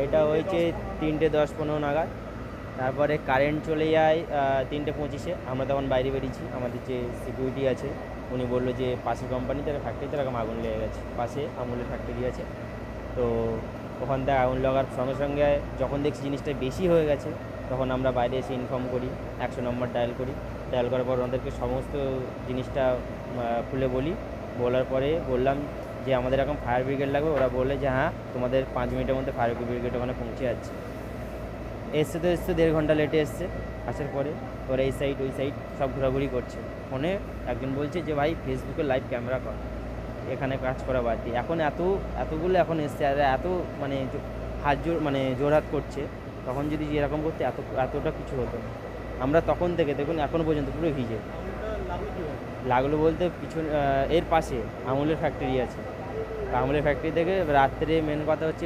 এটা হয়েছে 3:10-15 নাগাদ। তারপরে কারেন্ট চলে যায় 3:25-এ। আমরা তখন বাইরে বেরিয়েছি, আমাদের যে সিকিউরিটি আছে উনি বললো যে পাশের কোম্পানিতে ফ্যাক্টরিতে এরকম আগুন লেগে গেছে, পাশে আমুলের ফ্যাক্টরি আছে। তো ওখান থেকে আগুন লাগার সঙ্গে সঙ্গে যখন দেখছি জিনিসটা বেশি হয়ে গেছে, তখন আমরা বাইরে এসে ইনফর্ম করি, 100 নম্বর ডায়াল করি। ডায়াল করার পর ওনাদেরকে সমস্ত জিনিসটা খুলে বলি। বলার পরে বললাম যে আমাদের এখন ফায়ার ব্রিগেড লাগবে। ওরা বললে যে হ্যাঁ, তোমাদের 5 মিনিটের মধ্যে ফায়ার ব্রিগেড ওখানে পৌঁছে যাচ্ছে। এসছে তো এসছে, 1.5 ঘন্টা লেটে এসছে। আসার পরে ওরা এই সাইড ওই সাইড সব ঘোরাঘুরি করছে। ফোনে একজন বলছে যে ভাই ফেসবুকে লাইভ ক্যামেরা কর, এখানে কাজ করা বাদ দিয়ে। এখন এতগুলো এখন এসছে, আর এত মানে হাত জোর মানে জোরহাত করছে। তখন যদি এরকম করতে এতটা কিছু হতো না। আমরা তখন থেকে দেখুন এখনও পর্যন্ত পুরো ভিজে। লাগলো বলতে পিছনে এর পাশে আমুলের ফ্যাক্টরি আছে। আমুলের ফ্যাক্টরি থেকে রাত্রে মেন কথা হচ্ছে